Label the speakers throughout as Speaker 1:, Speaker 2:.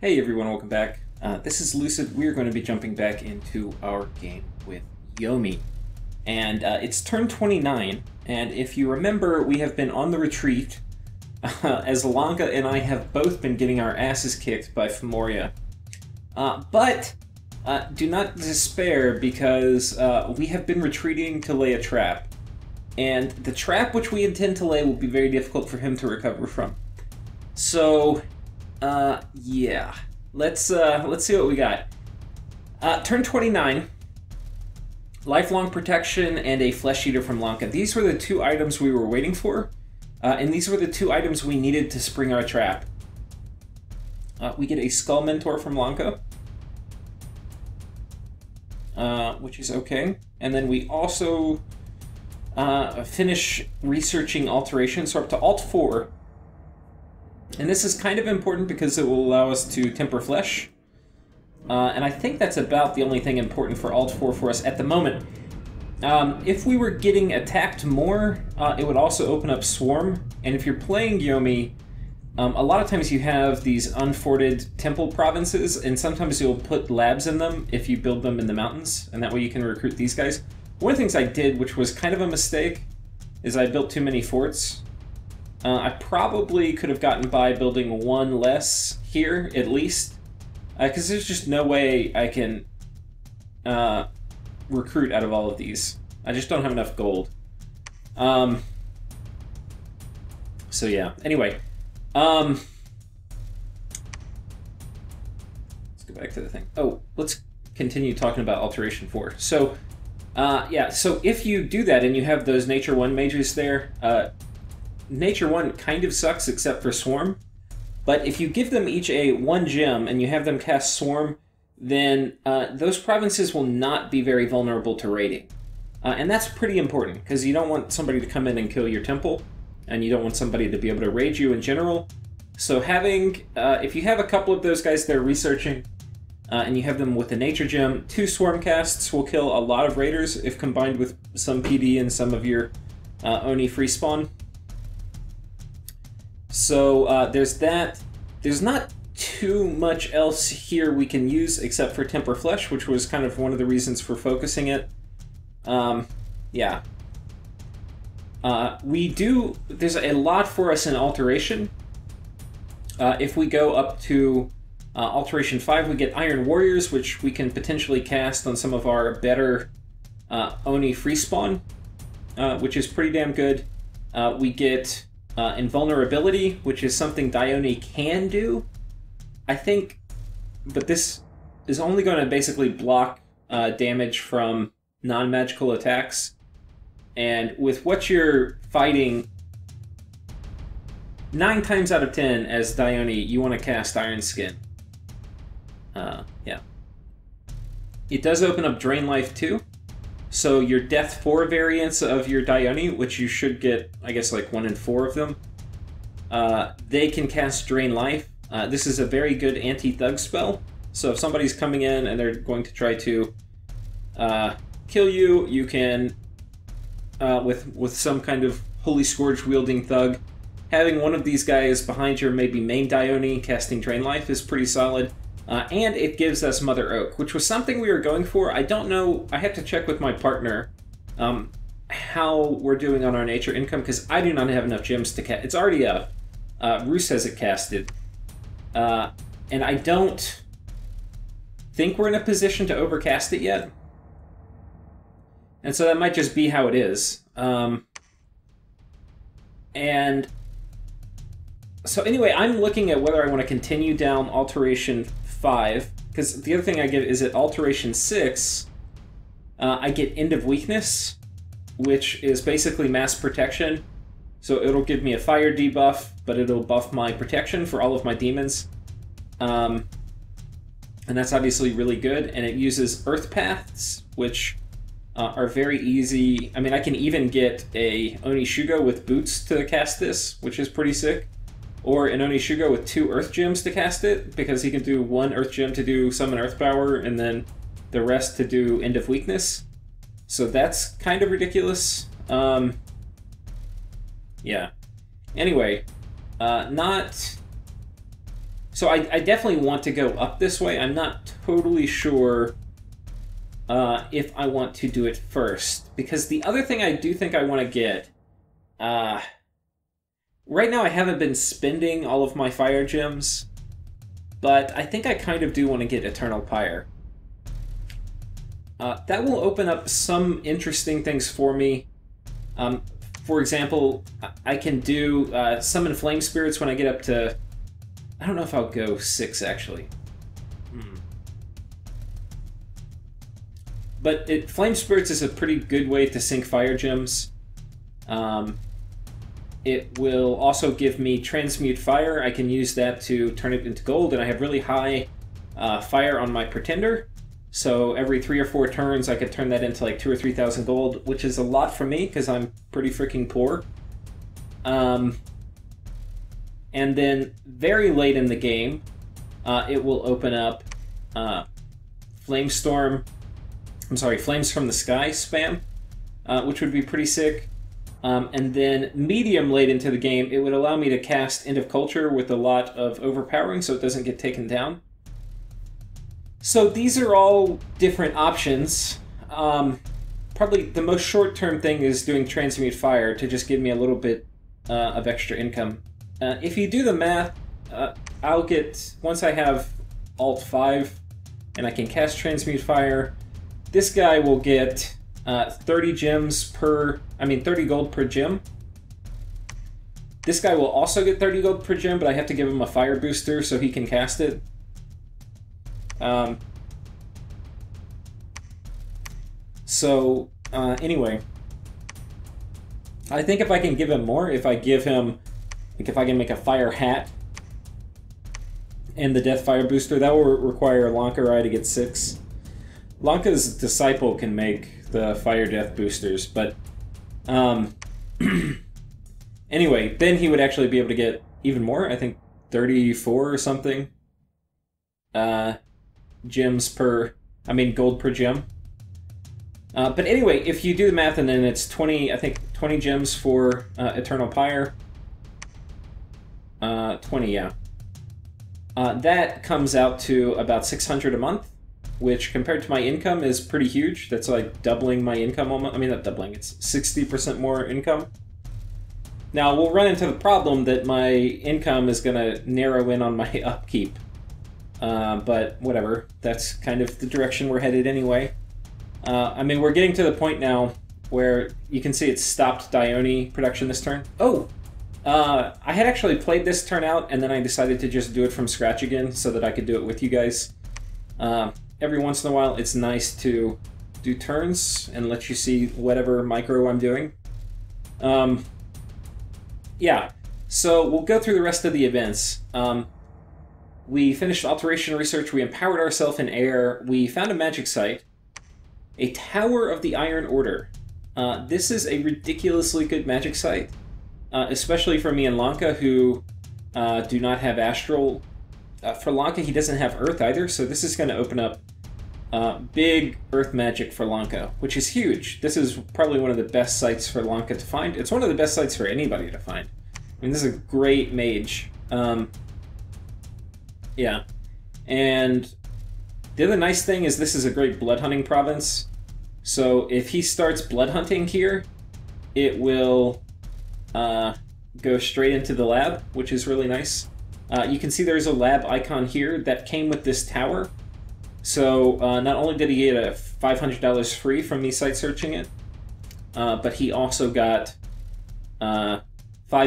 Speaker 1: Hey everyone, welcome back. This is Lucid. We're going to be jumping back into our game with Yomi. And it's turn 29, and if you remember, we have been on the retreat as Lanka and I have both been getting our asses kicked by Femoria. But do not despair, because we have been retreating to lay a trap. And the trap which we intend to lay will be very difficult for him to recover from. So, yeah. Let's see what we got. Turn 29, lifelong protection and a flesh eater from Lanka. These were the two items we were waiting for, and these were the two items we needed to spring our trap. We get a skull mentor from Lanka, which is okay. And then we also finish researching alteration, so up to Alt 4. And this is kind of important because it will allow us to temper flesh. And I think that's about the only thing important for Alt 4 for us at the moment. If we were getting attacked more, it would also open up Swarm. And if you're playing Yomi, a lot of times you have these unforted temple provinces, and sometimes you'll put labs in them if you build them in the mountains, and that way you can recruit these guys. One of the things I did, which was kind of a mistake, is I built too many forts. I probably could have gotten by building one less here, at least. Because there's just no way I can recruit out of all of these. I just don't have enough gold. So yeah, anyway. Let's go back to the thing. Oh, let's continue talking about Alteration 4. So, yeah, so if you do that and you have those Nature 1 mages there, Nature 1 kind of sucks except for Swarm, but if you give them each a 1 gem and you have them cast Swarm, then those provinces will not be very vulnerable to raiding. And that's pretty important, because you don't want somebody to come in and kill your temple, and you don't want somebody to be able to raid you in general. So having, if you have a couple of those guys there researching, and you have them with a Nature Gem, 2 Swarm casts will kill a lot of raiders if combined with some PD and some of your Oni free spawn. So there's that. There's not too much else here we can use except for Temper Flesh, which was kind of one of the reasons for focusing it. Yeah. There's a lot for us in Alteration. If we go up to Alteration 5, we get Iron Warriors, which we can potentially cast on some of our better Oni free spawn, which is pretty damn good. We get Invulnerability, which is something Dione can do, I think, but this is only going to basically block damage from non-magical attacks. And with what you're fighting, 9 times out of 10 as Dione, you want to cast Iron Skin. Yeah. It does open up Drain Life too. So your Death 4 variants of your Dione, which you should get, I guess, like 1 in 4 of them, they can cast Drain Life. This is a very good anti-thug spell. So if somebody's coming in and they're going to try to kill you, you can, with some kind of Holy Scourge wielding thug, having one of these guys behind your maybe main Dione casting Drain Life is pretty solid. And it gives us Mother Oak, which was something we were going for. I don't know, I have to check with my partner how we're doing on our nature income, because I do not have enough gems to cast. It's already up. Roos has it casted. And I don't think we're in a position to overcast it yet. And so that might just be how it is. And so anyway, I'm looking at whether I want to continue down Alteration 5, because the other thing I get is at Alteration 6, I get End of Weakness, which is basically mass protection. So it'll give me a fire debuff, but it'll buff my protection for all of my demons. And that's obviously really good, and it uses Earth Paths, which are very easy. I mean, I can even get a Onishugo with boots to cast this, which is pretty sick. Or an Onishugo with 2 Earth Gems to cast it, because he can do 1 Earth Gem to do Summon Earth Power, and then the rest to do End of Weakness. So that's kind of ridiculous. Yeah. Anyway, not So I definitely want to go up this way. I'm not totally sure if I want to do it first. Because the other thing I do think I want to get... right now I haven't been spending all of my fire gems, but I think I kind of do want to get Eternal Pyre. That will open up some interesting things for me. For example, I can do summon Flame Spirits when I get up to... I don't know if I'll go 6, actually. But Flame Spirits is a pretty good way to sink fire gems. It will also give me Transmute Fire. I can use that to turn it into gold, and I have really high fire on my Pretender. So every 3 or 4 turns, I could turn that into like 2,000 or 3,000 gold, which is a lot for me because I'm pretty freaking poor. And then very late in the game, it will open up Flames from the Sky spam, which would be pretty sick. And then medium late into the game, it would allow me to cast End of Culture with a lot of overpowering so it doesn't get taken down. So these are all different options. Probably the most short-term thing is doing Transmute Fire to just give me a little bit of extra income. If you do the math, I'll get, once I have Alt 5 and I can cast Transmute Fire, this guy will get 30 gold per gem. This guy will also get 30 gold per gem, but I have to give him a fire booster so he can cast it. Anyway, I think if I can give him more, if I can make a fire hat and the death fire booster, that will require Lankarai to get 6. Lanka's disciple can make the fire death boosters, but anyway, then he would actually be able to get even more. I think 34 or something gold per gem. But anyway, if you do the math and then it's 20 gems for Eternal Pyre. 20, yeah. That comes out to about 600 a month, which compared to my income is pretty huge. That's like doubling my income almost. I mean, not doubling, it's 60% more income. Now, we'll run into the problem that my income is going to narrow in on my upkeep. But whatever, that's kind of the direction we're headed anyway. We're getting to the point now where you can see it stopped Dione production this turn. Oh! I had actually played this turn out, and then I decided to just do it from scratch again so that I could do it with you guys. Every once in a while, it's nice to do turns and let you see whatever micro I'm doing. Yeah, so we'll go through the rest of the events. We finished alteration research, we empowered ourselves in air, we found a magic site, a Tower of the Iron Order. This is a ridiculously good magic site, especially for me and Lanka, who do not have astral. For Lanka, he doesn't have earth either, so this is going to open up big earth magic for Lanka, which is huge. This is probably one of the best sites for Lanka to find. It's one of the best sites for anybody to find. I mean, this is a great mage. Yeah. And the other nice thing is this is a great blood hunting province. So if he starts blood hunting here, it will go straight into the lab, which is really nice. You can see there's a lab icon here that came with this tower. So not only did he get a $500 free from me site searching it, but he also got 5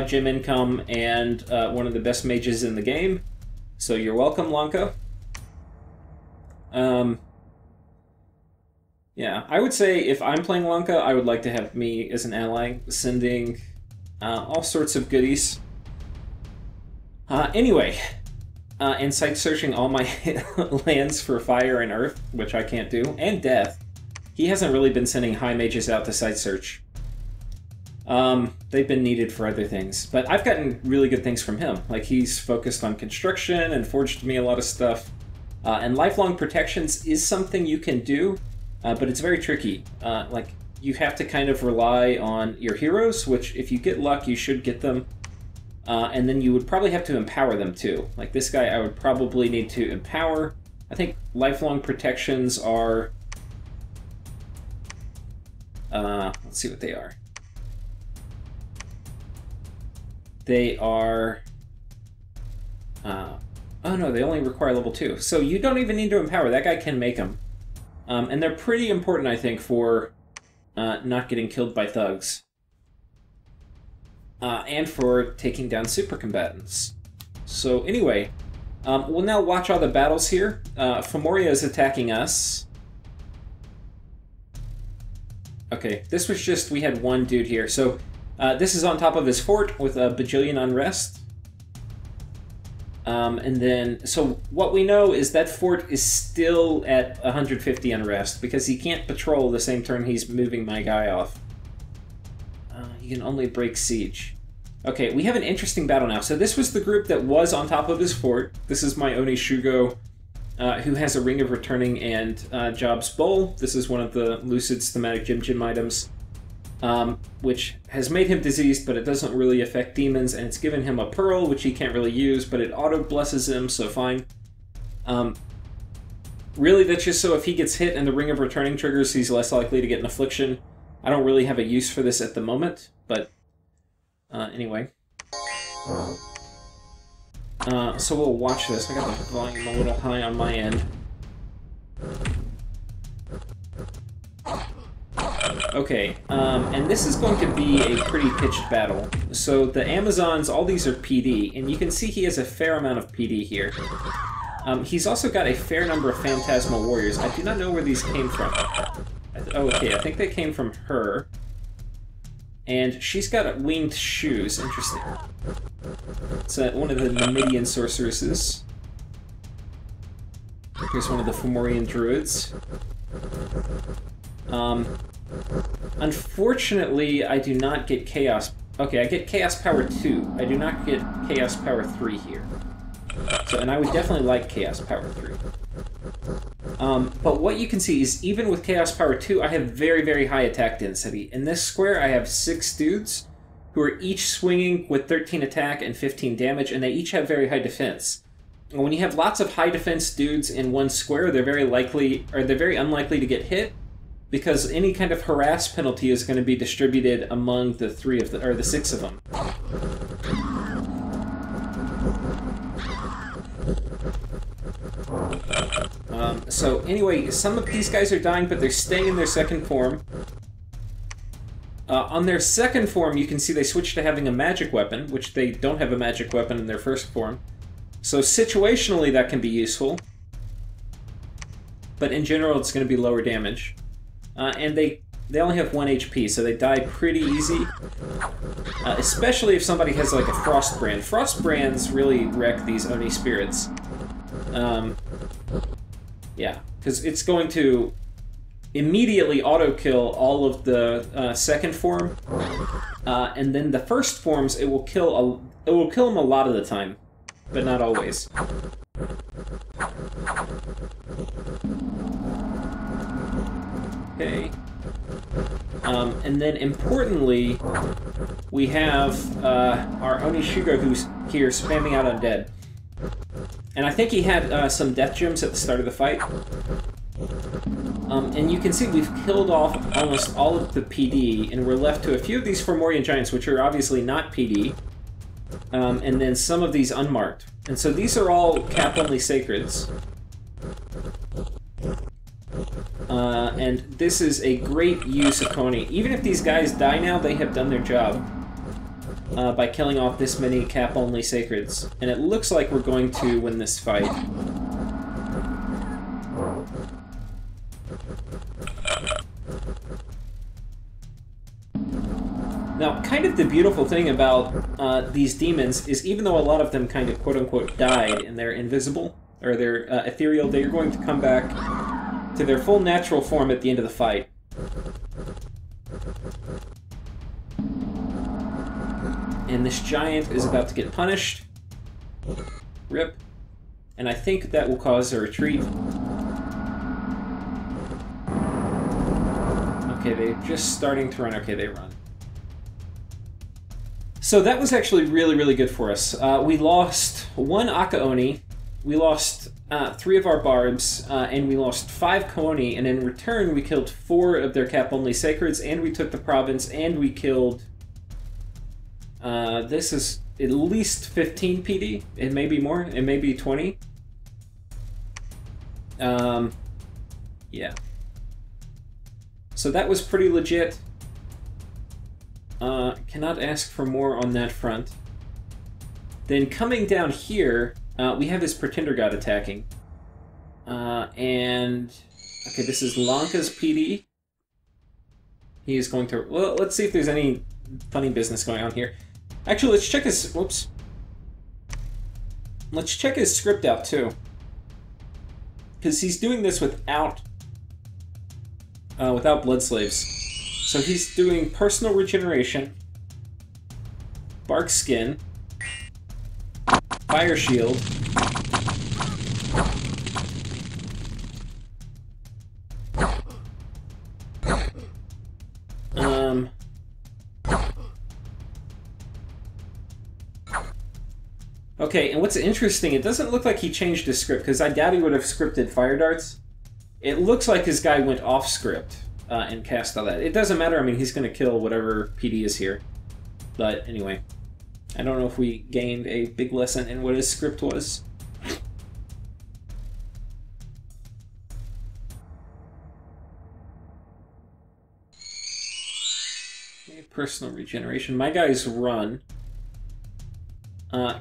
Speaker 1: gem income and one of the best mages in the game. So you're welcome, Lanka. Yeah, I would say if I'm playing Lanka, I would like to have me as an ally, sending all sorts of goodies. Anyway, and site searching all my lands for fire and earth, which I can't do, and death. He hasn't really been sending high mages out to site search. They've been needed for other things, but I've gotten really good things from him. Like, he's focused on construction and forged me a lot of stuff. And lifelong protections is something you can do, but it's very tricky. Like, you have to kind of rely on your heroes, which if you get luck, you should get them. And then you would probably have to empower them too. Like this guy, I would probably need to empower. I think lifelong protections are... let's see what they are. They are... oh no, they only require level 2. So you don't even need to empower. That guy can make them. And they're pretty important, I think, for not getting killed by thugs. And for taking down super combatants. So anyway, we'll now watch all the battles here. Femoria is attacking us. Okay, this was just, we had one dude here. So this is on top of his fort with a bajillion unrest. And then, so what we know is that fort is still at 150 unrest because he can't patrol the same turn he's moving my guy off. He can only break siege. Okay, we have an interesting battle now. So this was the group that was on top of his fort. This is my Oni Shugo, who has a Ring of Returning and Job's Bowl. This is one of the Lucid's thematic Jim items, which has made him diseased, but it doesn't really affect demons, and it's given him a Pearl, which he can't really use, but it auto-blesses him, so fine. Really, that's just so if he gets hit and the Ring of Returning triggers, he's less likely to get an Affliction. I don't really have a use for this at the moment, but anyway. So we'll watch this. I got the volume a little high on my end. Okay, and this is going to be a pretty pitched battle. So the Amazons, all these are PD, and you can see he has a fair amount of PD here. He's also got a fair number of Phantasmal Warriors. I do not know where these came from. Oh, okay, I think they came from her. And she's got winged shoes. Interesting. It's one of the Numidian sorceresses. Here's one of the Fomorian druids. Unfortunately, I do not get Chaos... Okay, I get Chaos Power 2. I do not get Chaos Power 3 here. So, and I would definitely like Chaos Power 3. But what you can see is even with Chaos Power 2, I have very, very high attack density. In this square, I have 6 dudes who are each swinging with 13 attack and 15 damage, and they each have very high defense. And when you have lots of high defense dudes in one square, they're very unlikely to get hit, because any kind of harass penalty is going to be distributed among the 6 of them. So anyway, some of these guys are dying, but they're staying in their second form. On their second form, you can see they switch to having a magic weapon, which they don't have a magic weapon in their first form. So situationally, that can be useful. But in general, it's going to be lower damage. And they only have 1 HP, so they die pretty easy. Especially if somebody has like a Frost Brand. Frost Brands really wreck these Oni spirits. Yeah, because it's going to immediately auto-kill all of the second form, and then the first forms it will kill them a lot of the time, but not always. Okay. And then importantly, we have our Oni Shugo who's here spamming out undead. And I think he had some death gems at the start of the fight. And you can see we've killed off almost all of the PD, and we're left to a few of these Fomorian Giants, which are obviously not PD, and then some of these unmarked. And so these are all cap-only Sacreds. And this is a great use of Coney. Even if these guys die now, they have done their job. By killing off this many cap-only Sacreds. And it looks like we're going to win this fight. Now, kind of the beautiful thing about these demons is even though a lot of them kind of quote-unquote died and they're invisible, or they're ethereal, they're going to come back to their full natural form at the end of the fight. And this giant is about to get punished. Rip. And I think that will cause a retreat. Okay, they're just starting to run. Okay, they run. So that was actually really, really good for us. We lost 1 Akaoni, we lost 3 of our Barbs, and we lost 5 Kooni, and in return we killed 4 of their cap-only Sacreds, and we took the province, and we killed... this is at least 15 PD. It may be more, it may be 20. Yeah. So that was pretty legit. Cannot ask for more on that front. Then coming down here, we have this Pretender God attacking. And... okay, this is Lanka's PD. He is going to... well, let's see if there's any funny business going on here. Actually, let's check his... whoops. Let's check his script out, too. Because he's doing this without Blood Slaves. So he's doing Personal Regeneration, Bark Skin, Fire Shield, okay, and what's interesting, it doesn't look like he changed his script, because I doubt he would have scripted Fire Darts. It looks like his guy went off script and cast all that. It doesn't matter, I mean, he's going to kill whatever PD is here. But anyway, I don't know if we gained a big lesson in what his script was. Okay, Personal Regeneration. My guys run.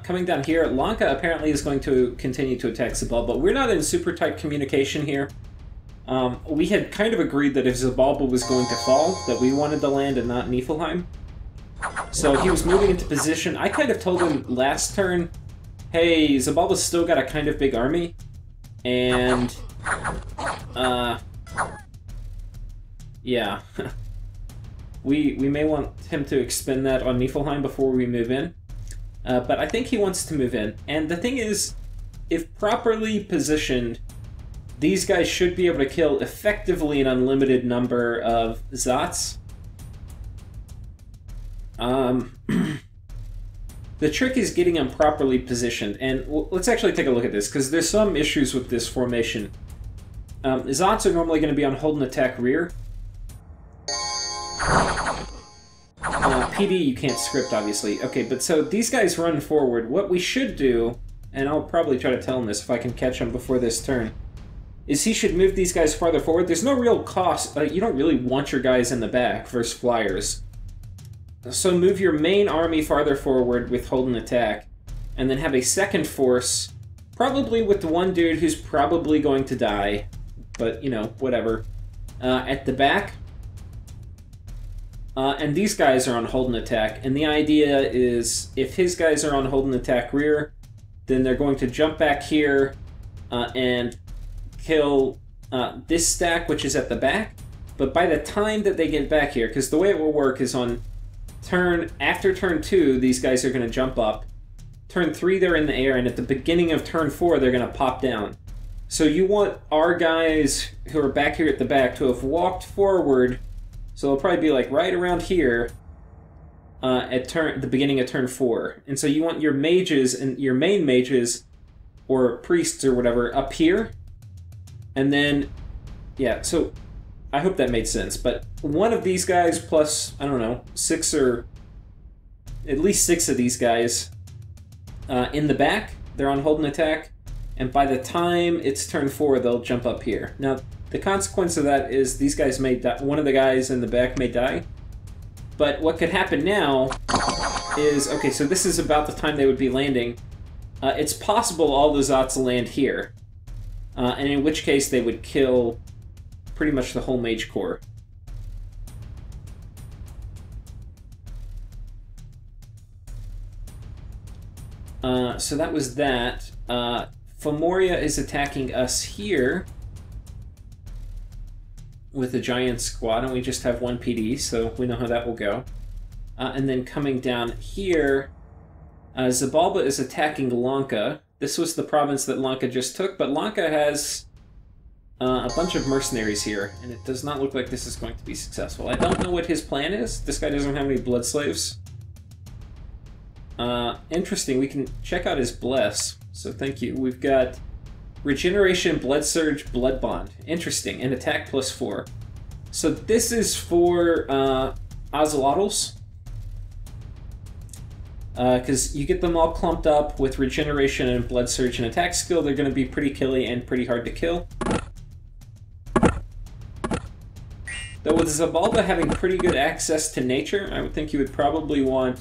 Speaker 1: Coming down here, Lanka apparently is going to continue to attack Zabalba, but we're not in super tight communication here. We had kind of agreed that if Zabalba was going to fall, that we wanted to land and not Niflheim. So he was moving into position. I kind of told him last turn, hey, Zabalba's still got a kind of big army, and, yeah. we may want him to expend that on Niflheim before we move in. But I think he wants to move in. And the thing is, if properly positioned, these guys should be able to kill effectively an unlimited number of Zots. The trick is getting them properly positioned. And let's actually take a look at this, because there's some issues with this formation. Zots are normally going to be on hold and attack rear. PD you can't script, obviously. Okay, but so these guys run forward. What we should do, and I'll probably try to tell him this if I can catch him before this turn, is he should move these guys farther forward. There's no real cost. You don't really want your guys in the back versus flyers. So move your main army farther forward with hold and attack, and then have a second force, probably with the one dude who's probably going to die, but, you know, whatever, at the back. And these guys are on hold and attack, and the idea is if his guys are on hold and attack rear, then they're going to jump back here and kill this stack, which is at the back. But by the time that they get back here, because the way it will work is on after turn 2, these guys are going to jump up. Turn 3, they're in the air, and at the beginning of turn 4, they're going to pop down. So you want our guys who are back here at the back to have walked forward. So they'll probably be like right around here at the beginning of turn 4. And so you want your mages and your main mages or priests or whatever up here. And then, yeah, so I hope that made sense. But one of these guys plus, I don't know, 6 or at least 6 of these guys in the back, they're on hold and attack. And by the time it's turn 4, they'll jump up here. Now, the consequence of that is these guys may die. One of the guys in the back may die. But what could happen now is, okay, so this is about the time they would be landing. It's possible all the Zots land here. And in which case they would kill pretty much the whole Mage Corps. So that was that. Fomoria is attacking us here with a giant squad, and we just have 1 PD, so we know how that will go. And then coming down here, Zabalba is attacking Lanka. This was the province that Lanka just took, but Lanka has a bunch of mercenaries here, and it does not look like this is going to be successful. I don't know what his plan is. This guy doesn't have any blood slaves. Interesting. We can check out his bless. So thank you. We've got regeneration, blood surge, blood bond. Interesting. And attack +4. So this is for Ocelotls. Because you get them all clumped up with regeneration and blood surge and attack skill, they're going to be pretty killy and pretty hard to kill. Though with Zabalba having pretty good access to nature, I would think you would probably want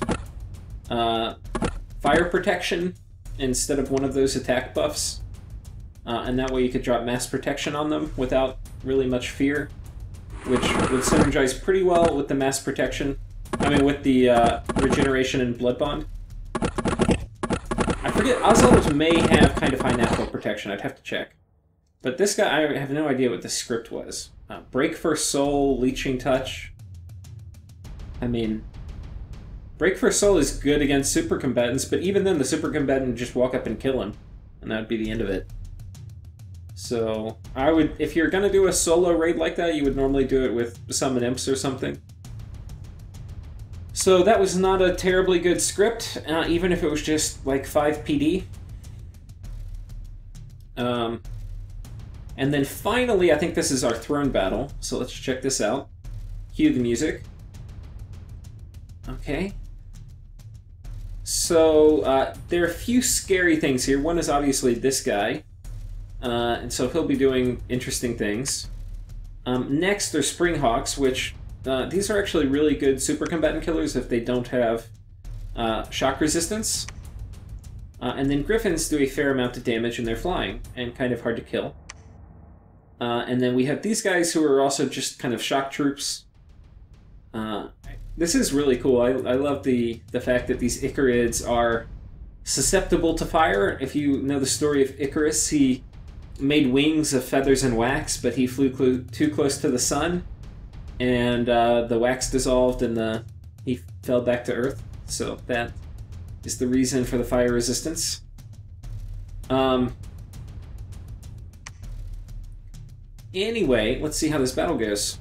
Speaker 1: fire protection instead of one of those attack buffs. And that way you could drop mass protection on them without really much fear, which would synergize pretty well with the mass protection. I mean, with the regeneration and blood bond. I forget, Ocelotls may have kind of high natural protection, I'd have to check. But this guy, I have no idea what the script was. Break First Soul, Leeching Touch. I mean, Break First Soul is good against super combatants, but even then the super combatant would just walk up and kill him. And that would be the end of it. So, I would, if you're gonna do a solo raid like that, you would normally do it with Summon Imps or something. So that was not a terribly good script, even if it was just like 5 PD. And then finally, I think this is our throne battle, so let's check this out. Cue the music. Okay. So, there are a few scary things here. One is obviously this guy, and so he'll be doing interesting things. Next, there's Springhawks, which... these are actually really good super combatant killers if they don't have shock resistance. And then Griffins do a fair amount of damage and they're flying, and kind of hard to kill. And then we have these guys who are also just kind of shock troops. This is really cool. I love the fact that these Icarids are susceptible to fire. If you know the story of Icarus, he made wings of feathers and wax, but he flew too close to the sun. And the wax dissolved and he fell back to Earth. So that is the reason for the fire resistance. Anyway, let's see how this battle goes.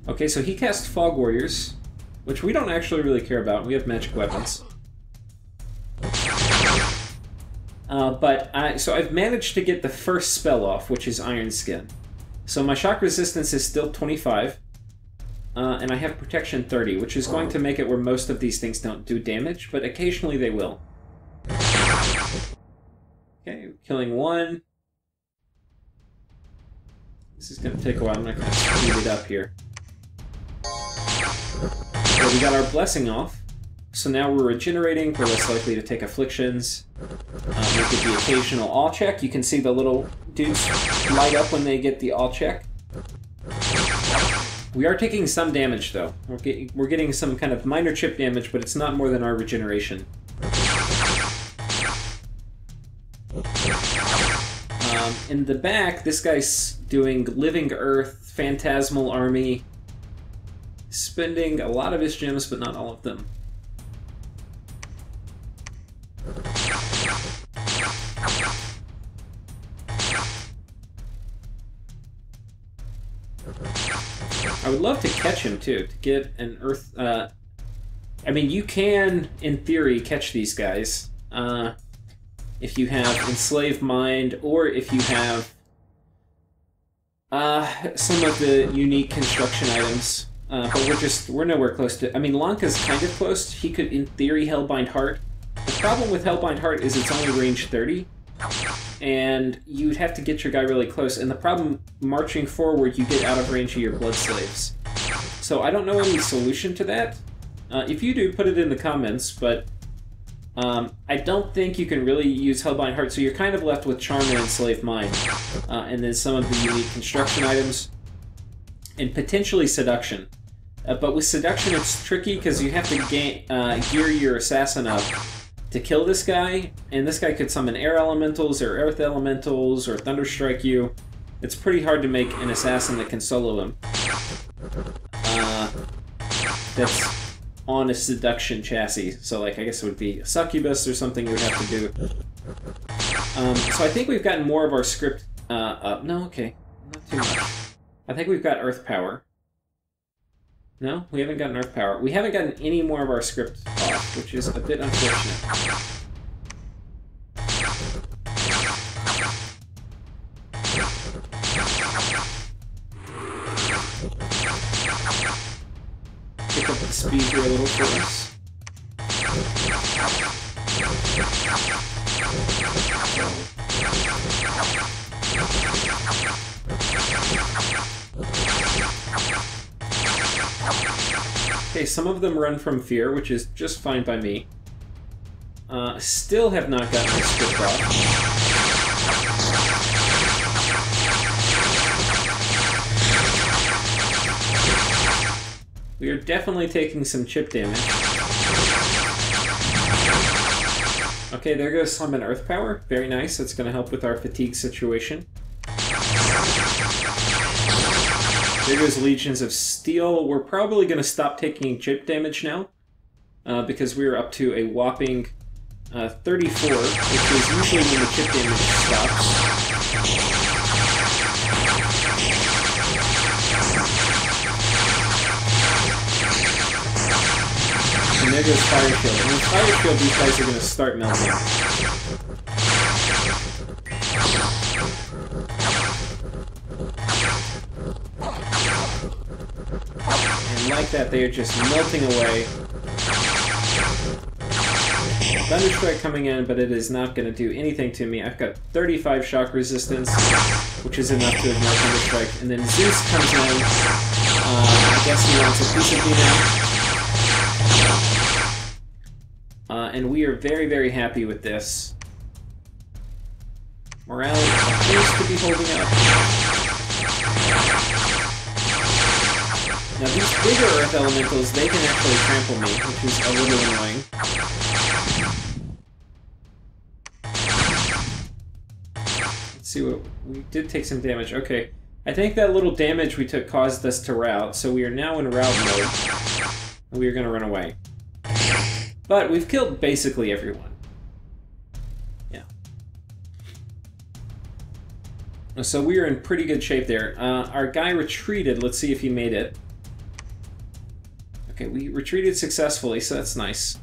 Speaker 1: Okay, so he cast Fog Warriors, which we don't actually really care about. We have magic weapons. So I've managed to get the first spell off, which is Iron Skin. So my shock resistance is still 25, and I have protection 30, which is going to make it where most of these things don't do damage, but occasionally they will. Okay, killing one. This is going to take a while. I'm not going to speed it up here. So we got our blessing off. So now we're regenerating, we're less likely to take afflictions. We get the occasional all check. You can see the little dudes light up when they get the all check. We are taking some damage though. We're getting some kind of minor chip damage, but it's not more than our regeneration. In the back, this guy's doing Living Earth, Phantasmal Army, spending a lot of his gems, but not all of them. I would love to catch him too, to get an Earth... I mean, you can, in theory, catch these guys. If you have Enslaved Mind, or if you have some of the unique construction items. But we're nowhere close to... I mean, Lanka's kind of close. He could, in theory, Hellbind Heart. The problem with Hellbind Heart is it's only range 30. And you'd have to get your guy really close. And the problem, marching forward, you get out of range of your Blood Slaves. So I don't know any solution to that. If you do, put it in the comments, but... I don't think you can really use Hellbind Heart, so you're kind of left with Charm and Enslaved Mind. And then some of the unique construction items. And potentially Seduction. But with Seduction it's tricky because you have to gear your assassin up to kill this guy. And this guy could summon Air Elementals or Earth Elementals or Thunderstrike you. It's pretty hard to make an assassin that can solo him. That's on a Seduction chassis. So, like, I guess it would be a Succubus or something you would have to do. So I think we've gotten more of our script up. No, okay. Not too much. I think we've got Earth Power. No, we haven't gotten Earth Power. We haven't gotten any more of our script off, which is a bit unfortunate. Pick up the speed here a little for us. Okay, some of them run from fear, which is just fine by me. Still have not gotten my script off. We are definitely taking some chip damage. Okay, there goes Summon Earth Power. Very nice. That's going to help with our fatigue situation. There goes Legions of Steel. We're probably going to stop taking chip damage now, because we're up to a whopping 34, which is usually when the chip damage stops. And there goes Fire Shield. And with Fire Shield, these guys are going to start melting. And like that, they are just melting away. Thunderstrike coming in, but it is not going to do anything to me. I've got 35 shock resistance, which is enough to ignore Thunderstrike. And then Zeus comes in. I guess he wants a piece of me now. And we are very, very happy with this. Morale appears to be holding up. Now these bigger Earth Elementals, they can actually trample me, which is a little annoying. Let's see what... We did take some damage. Okay. I think that little damage we took caused us to rout, so we are now in rout mode. And we are going to run away. But we've killed basically everyone. Yeah. So we are in pretty good shape there. Our guy retreated. Let's see if he made it. Okay, we retreated successfully, so that's nice.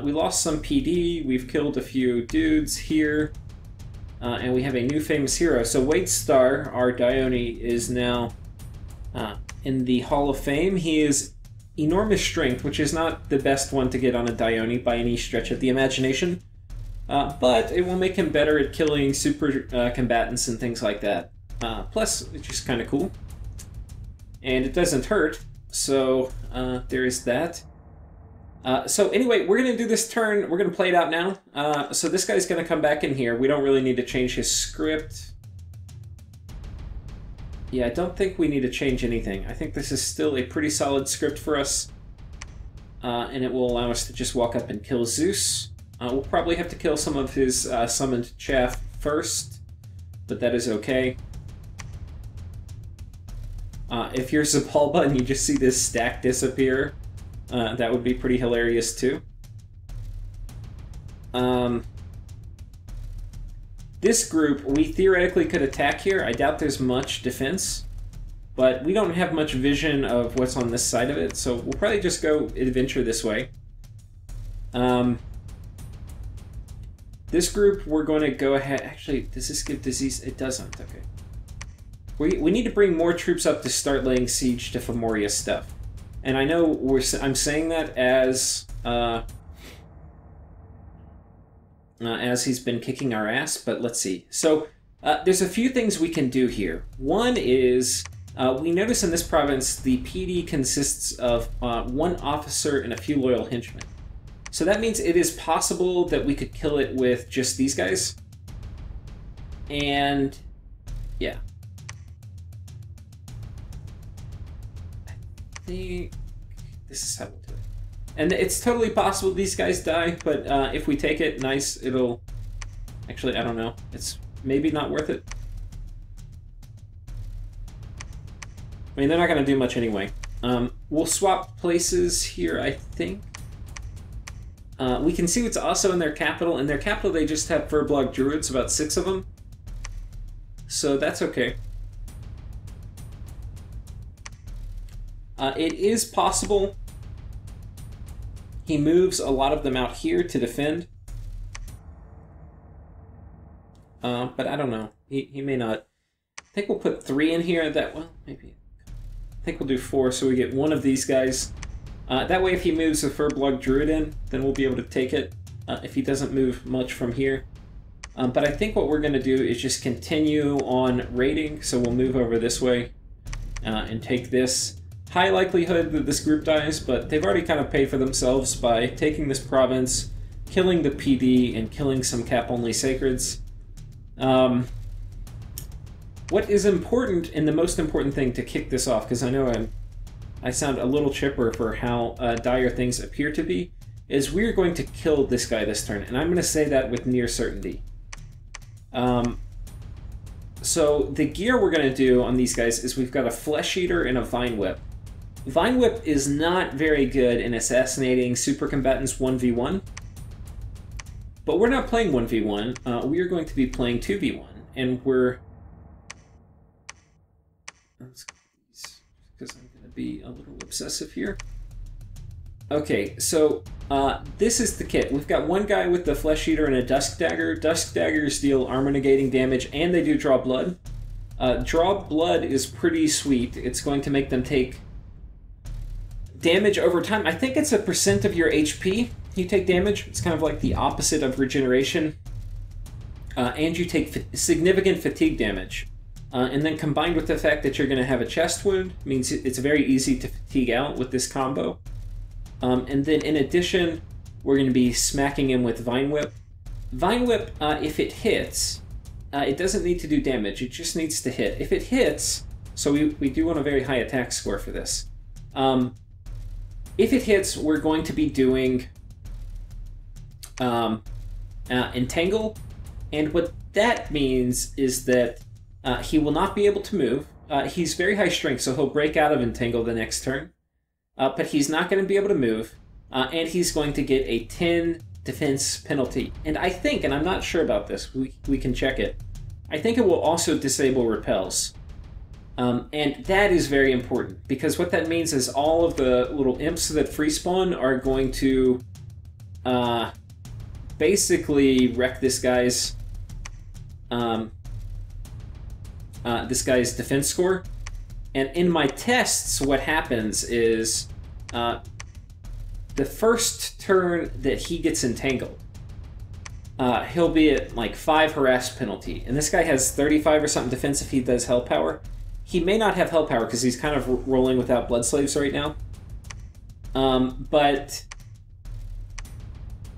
Speaker 1: We lost some PD. We've killed a few dudes here. And we have a new famous hero. So Wade Starr, our Dione, is now in the Hall of Fame. He is enormous strength, which is not the best one to get on a Dione by any stretch of the imagination, but it will make him better at killing super combatants and things like that. Plus, it's just kind of cool. And it doesn't hurt, so there is that. So anyway, we're going to do this turn. We're going to play it out now. So this guy's going to come back in here. We don't really need to change his script. Yeah, I don't think we need to change anything. I think this is still a pretty solid script for us. And it will allow us to just walk up and kill Zeus. We'll probably have to kill some of his summoned chaff first, but that is okay. If you're Zapalba and you just see this stack disappear, that would be pretty hilarious too. This group, we theoretically could attack here. I doubt there's much defense, but we don't have much vision of what's on this side of it, so we'll probably just go adventure this way. This group, we're going to go ahead... Actually, does this give disease? It doesn't. Okay. We need to bring more troops up to start laying siege to Femoria stuff. And I know I'm saying that as he's been kicking our ass, but let's see. So there's a few things we can do here. One is we notice in this province the PD consists of one officer and a few loyal henchmen. So that means it is possible that we could kill it with just these guys. And yeah. I think this is how we'll do it. And it's totally possible these guys die, but if we take it, nice, it'll... Actually, I don't know. It's maybe not worth it. I mean, they're not going to do much anyway. We'll swap places here, I think. We can see what's also in their capital. In their capital, they just have Furblog Druids, about 6 of them. So that's okay. It is possible he moves a lot of them out here to defend. But I don't know. He may not. I think we'll put 3 in here. Well, maybe. I think we'll do 4 so we get one of these guys. That way if he moves a Furblug Druid in, then we'll be able to take it if he doesn't move much from here. But I think what we're going to do is just continue on raiding, so we'll move over this way and take this. High likelihood that this group dies, but they've already kind of paid for themselves by taking this province, killing the PD, and killing some cap-only Sacreds. What is important, and the most important thing to kick this off, because I know I sound a little chipper for how dire things appear to be, is we're going to kill this guy this turn, and I'm going to say that with near certainty. So the gear we're going to do on these guys is we've got a Flesh Eater and a Vine Whip. Vine Whip is not very good in assassinating super combatants 1v1, but we're not playing 1v1, we are going to be playing 2v1, and we're... because I'm going to be a little obsessive here. Okay, so this is the kit. We've got one guy with the Flesh Eater and a Dusk Dagger. Dusk Daggers deal armor negating damage, and they do draw blood. Draw blood is pretty sweet. It's going to make them take damage over time. I think it's a % of your HP you take damage. It's kind of like the opposite of regeneration. And you take significant fatigue damage. And then combined with the fact that you're going to have a chest wound, means it's very easy to fatigue out with this combo. And then in addition, we're going to be smacking him with Vine Whip. Vine Whip, if it hits, it doesn't need to do damage, it just needs to hit. If it hits, so we do want a very high attack score for this. If it hits, we're going to be doing Entangle, and what that means is that he will not be able to move. He's very high strength, so he'll break out of Entangle the next turn. But he's not going to be able to move, and he's going to get a 10 defense penalty. And I think, and I'm not sure about this, we can check it, I think it will also disable repels. And that is very important, because what that means is all of the little imps that free spawn are going to basically wreck this guy's defense score. And in my tests, what happens is the first turn that he gets entangled, he'll be at like 5 harass penalty. And this guy has 35 or something defense if he does Hell Power. He may not have Hell Power because he's kind of rolling without Blood Slaves right now.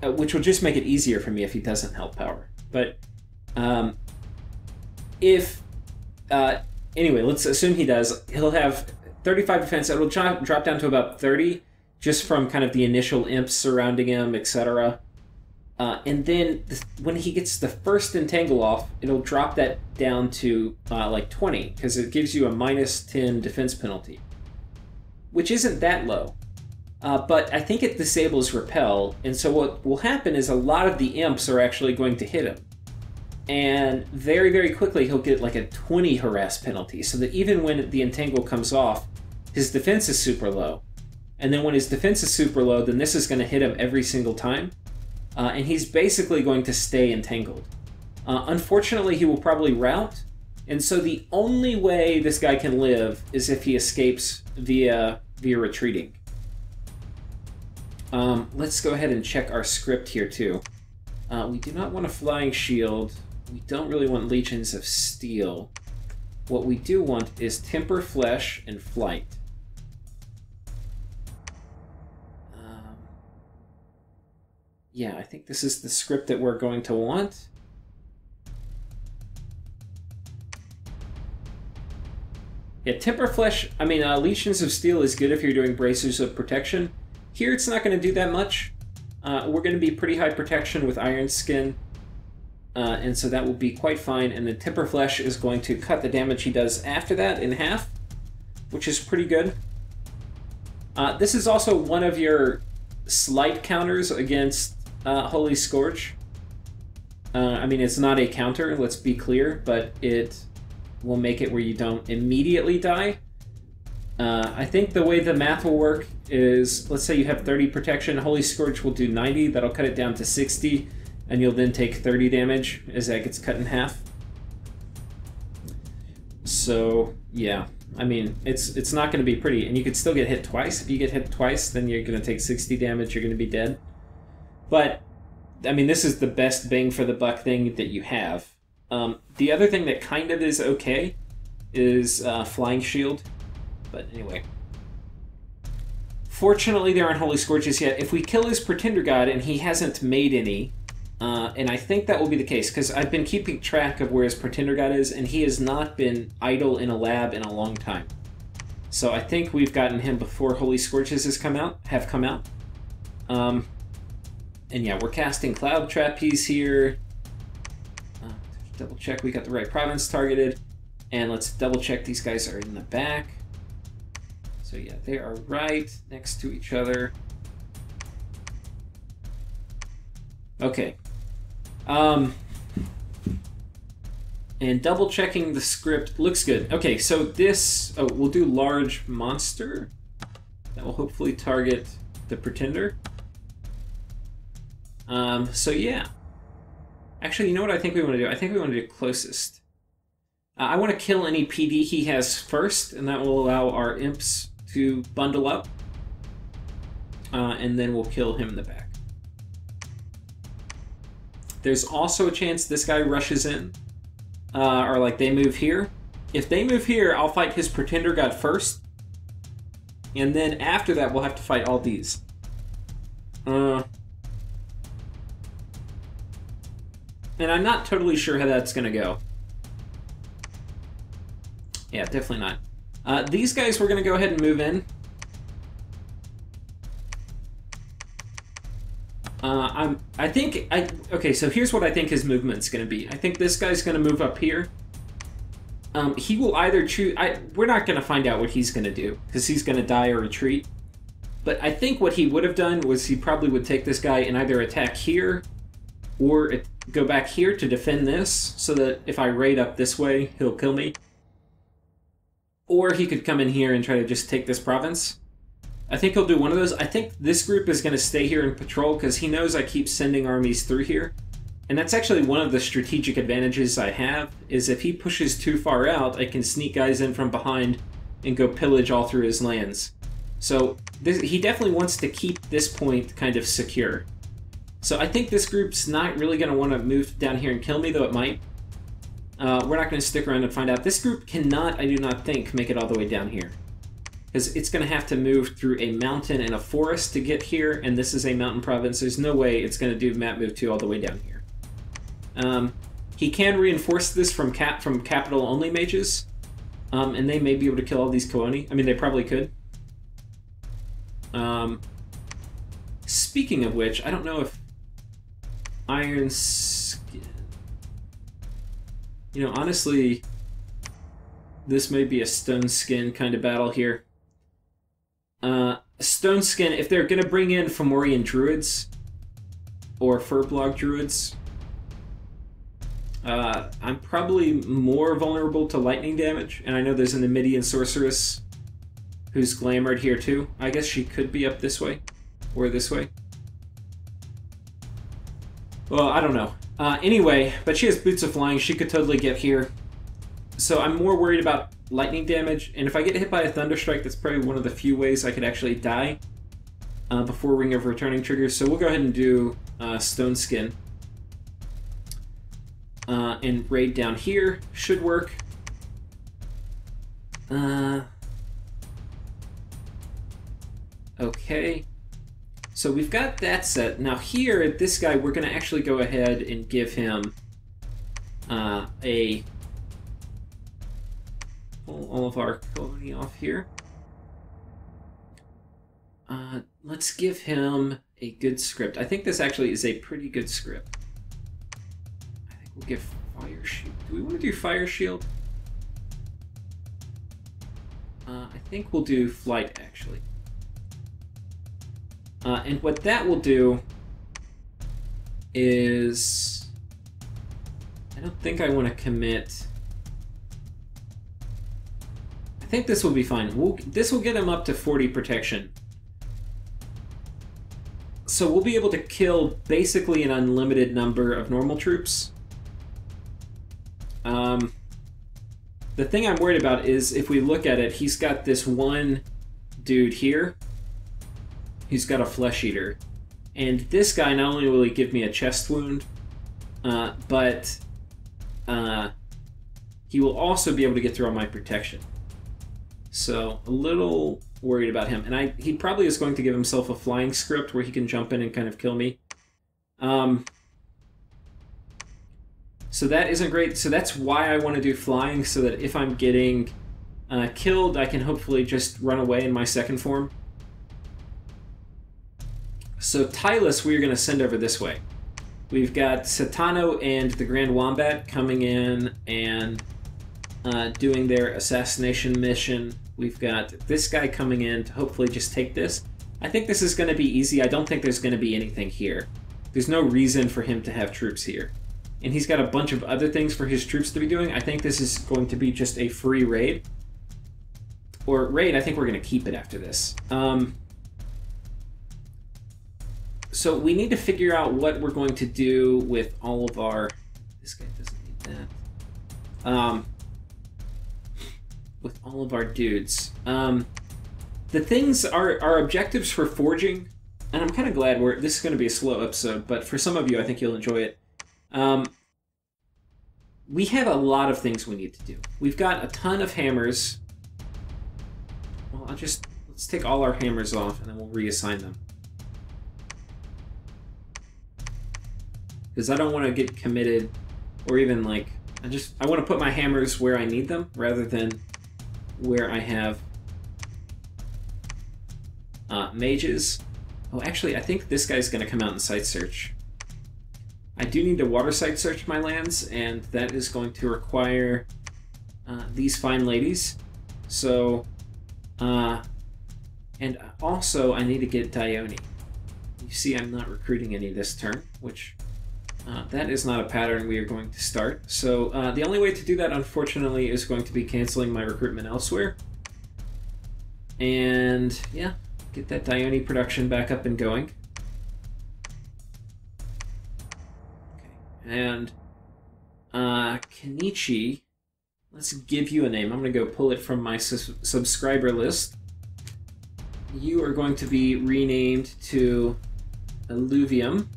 Speaker 1: Which will just make it easier for me if he doesn't Hell Power. But anyway, let's assume he does. He'll have 35 defense. It'll drop down to about 30, just from kind of the initial imps surrounding him, etc. And then when he gets the first entangle off, it'll drop that down to like 20, because it gives you a -10 defense penalty, which isn't that low. But I think it disables repel, and so what will happen is a lot of the imps are actually going to hit him. And very, very quickly he'll get like a 20 harass penalty, so that even when the entangle comes off, his defense is super low. And then when his defense is super low, then this is going to hit him every single time. And he's basically going to stay entangled. Unfortunately, he will probably rout, and so the only way this guy can live is if he escapes via retreating. Let's go ahead and check our script here too. We do not want a Flying Shield. We don't really want Legions of Steel. What we do want is Temper Flesh and Flight. Yeah, I think this is the script that we're going to want. Yeah, Temper Flesh, I mean, Legions of Steel is good if you're doing Bracers of Protection. Here it's not going to do that much. We're going to be pretty high protection with Iron Skin, and so that will be quite fine. And the Temper Flesh is going to cut the damage he does after that in half, which is pretty good. This is also one of your slight counters against Holy Scourge. I mean, it's not a counter, let's be clear, but it will make it where you don't immediately die. I think the way the math will work is, let's say you have 30 protection, Holy Scourge will do 90, that'll cut it down to 60, and you'll then take 30 damage as that gets cut in half. So, yeah. I mean, it's not going to be pretty, and you could still get hit twice. If you get hit twice, then you're going to take 60 damage, you're going to be dead. But, I mean, this is the best bang for the buck thing that you have. The other thing that kind of is okay is Flying Shield. But anyway. Fortunately, there aren't Holy Scorches yet. If we kill his Pretender God, and he hasn't made any, and I think that will be the case, because I've been keeping track of where his Pretender God is, and he has not been idle in a lab in a long time. So I think we've gotten him before Holy Scorches have come out. And yeah, we're casting Cloud Trapeze here. Double check we got the right province targeted. And let's double check these guys are in the back. So yeah, they are right next to each other. Okay. And double checking the script looks good. Okay, so this, we'll do large monster. That will hopefully target the Pretender. So yeah. Actually, you know what I think we want to do? I think we want to do closest. I want to kill any PD he has first, and that will allow our imps to bundle up. And then we'll kill him in the back. There's also a chance this guy rushes in. Or like they move here. If they move here, I'll fight his Pretender God first. And then after that, we'll have to fight all these. And I'm not totally sure how that's going to go. Yeah, definitely not. These guys, we're going to go ahead and move in. Okay, so here's what I think his movement's going to be. I think this guy's going to move up here. He will either choose... we're not going to find out what he's going to do, because he's going to die or retreat. But I think what he would have done was he probably would take this guy and either attack here, or go back here to defend this, so that if I raid up this way, he'll kill me. Or he could come in here and try to just take this province. I think he'll do one of those. I think this group is going to stay here and patrol because he knows I keep sending armies through here. And that's actually one of the strategic advantages I have, is if he pushes too far out, I can sneak guys in from behind and go pillage all through his lands. So he definitely wants to keep this point kind of secure. So I think this group's not really going to want to move down here and kill me, though it might. We're not going to stick around and find out. This group cannot, I do not think, make it all the way down here. Because it's going to have to move through a mountain and a forest to get here, and this is a mountain province. There's no way it's going to do map move 2 all the way down here. He can reinforce this from capital-only mages, and they may be able to kill all these Koani. I mean, they probably could. Speaking of which, I don't know if Iron Skin... You know, honestly, this may be a Stone Skin kind of battle here. Stone Skin, if they're going to bring in Fomorian Druids, or Furblog Druids, I'm probably more vulnerable to lightning damage, and I know there's an Numidian Sorceress who's glamored here too. I guess she could be up this way, or this way. Well, I don't know. Anyway, but she has Boots of Flying, she could totally get here. So I'm more worried about lightning damage, and if I get hit by a Thunderstrike, that's probably one of the few ways I could actually die before Ring of Returning triggers. So we'll go ahead and do Stone Skin. And raid down here should work. Okay. So we've got that set. Now here, this guy, we're going to actually go ahead and give him pull all of our colony off here. Let's give him a good script. I think this actually is a pretty good script. I think we'll give Fire Shield. Do we want to do Fire Shield? I think we'll do Flight, actually. And what that will do is... I don't think I want to commit... I think this will be fine. This will get him up to 40 protection. So we'll be able to kill basically an unlimited number of normal troops. The thing I'm worried about is if we look at it, he's got this one dude here. He's got a flesh eater. And this guy, not only will he give me a chest wound, but he will also be able to get through all my protection. So a little worried about him. And he probably is going to give himself a flying script where he can jump in and kind of kill me. So that isn't great. So that's why I want to do flying, so that if I'm getting killed, I can hopefully just run away in my second form. So Tylus we're going to send over this way. We've got Satano and the Grand Wombat coming in and doing their assassination mission. We've got this guy coming in to hopefully just take this. I think this is going to be easy. I don't think there's going to be anything here. There's no reason for him to have troops here. And he's got a bunch of other things for his troops to be doing. I think this is going to be just a free raid. Or raid, I think we're going to keep it after this. So we need to figure out what we're going to do with all of our... This guy doesn't need that. With all of our dudes. The things, our objectives for forging, and I'm kind of glad this is going to be a slow episode, but for some of you I think you'll enjoy it. We have a lot of things we need to do. We've got a ton of hammers. Well, let's take all our hammers off and then we'll reassign them. Because I don't want to get committed, or even like, I want to put my hammers where I need them, rather than where I have mages. Oh, actually, I think this guy's going to come out and site search. I do need to water site search my lands, and that is going to require these fine ladies. So, and also I need to get Dione. You see I'm not recruiting any this turn, which that is not a pattern we are going to start. So the only way to do that, unfortunately, is going to be canceling my recruitment elsewhere. And yeah, get that Dione production back up and going. And Kenichi, let's give you a name. I'm going to go pull it from my subscriber list. You are going to be renamed to Alluvium.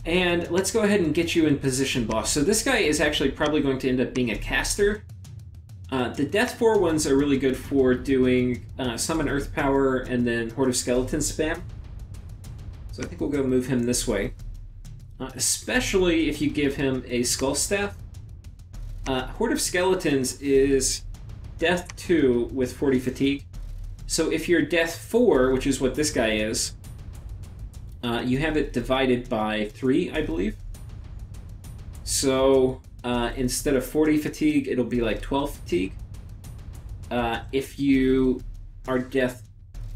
Speaker 1: And let's go ahead and get you in position, boss. So this guy is actually probably going to end up being a caster. The Death 4 ones are really good for doing Summon Earth Power and then Horde of Skeletons spam. So I think we'll go move him this way. Especially if you give him a Skull Staff. Horde of Skeletons is Death 2 with 40 Fatigue. So if you're Death 4, which is what this guy is, you have it divided by 3, I believe. So instead of 40 Fatigue, it'll be like 12 Fatigue. If you are Death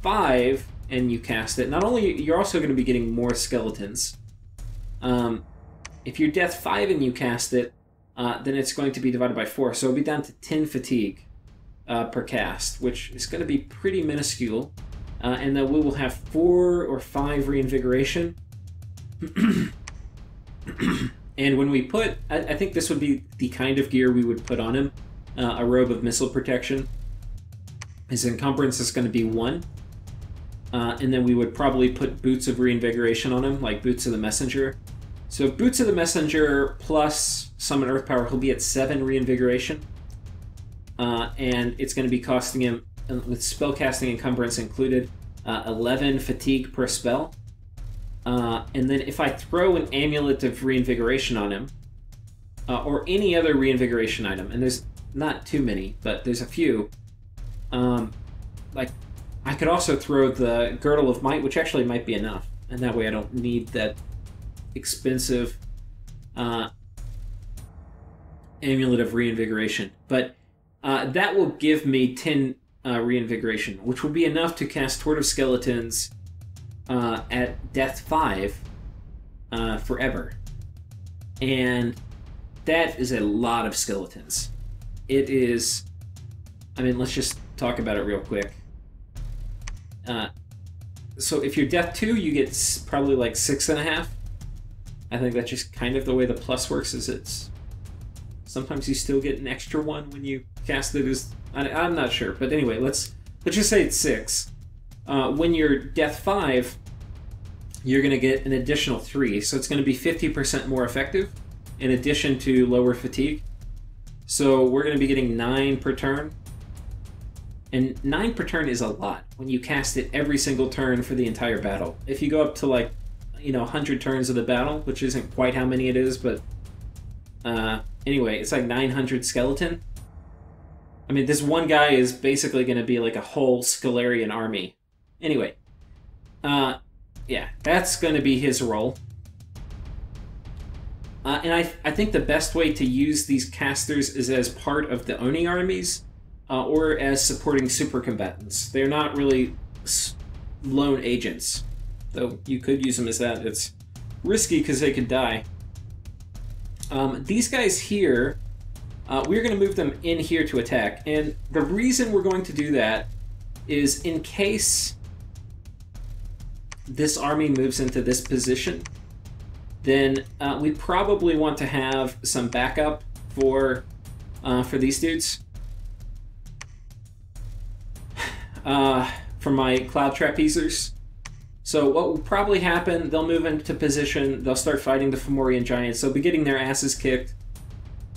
Speaker 1: 5, and you cast it, not only, you're also going to be getting more skeletons. If you're Death 5 and you cast it, then it's going to be divided by 4, so it'll be down to 10 fatigue per cast, which is going to be pretty minuscule. And then we will have 4 or 5 reinvigoration. And when we put, I think this would be the kind of gear we would put on him, a robe of missile protection. His encumbrance is going to be 1. And then we would probably put Boots of Reinvigoration on him, like Boots of the Messenger. So Boots of the Messenger plus Summon Earth Power, he'll be at 7 Reinvigoration. And it's going to be costing him, with spellcasting encumbrance included, 11 fatigue per spell. And then if I throw an Amulet of Reinvigoration on him, or any other Reinvigoration item, and there's not too many, but there's a few, like, I could also throw the Girdle of Might, which actually might be enough, and that way I don't need that expensive Amulet of Reinvigoration. But that will give me 10 Reinvigoration, which will be enough to cast Horde of Skeletons at Death 5 forever. And that is a lot of skeletons. it is... I mean, let's just talk about it real quick. So if you're Death 2, you get probably like 6.5. I think that's just kind of the way the plus works, is it's... Sometimes you still get an extra 1 when you cast it as... I'm not sure, but anyway, let's just say it's 6. When you're Death 5, you're going to get an additional 3, so it's going to be 50% more effective, in addition to lower fatigue. So we're going to be getting 9 per turn. And 9 per turn is a lot when you cast it every single turn for the entire battle. If you go up to, like, 100 turns of the battle, which isn't quite how many it is, but anyway, it's like 900 skeleton. I mean, this one guy is basically going to be like a whole Scalarian army. Anyway, yeah, that's going to be his role. And I think the best way to use these casters is as part of the Oni armies, or as supporting super combatants. They're not really lone agents, though you could use them as that. It's risky because they could die. These guys here, we're going to move them in here to attack, and the reason we're going to do that is in case this army moves into this position, then we probably want to have some backup for these dudes. For my Cloud Trapezers. So what will probably happen, they'll move into position, they'll start fighting the Fomorian Giants, they'll be getting their asses kicked,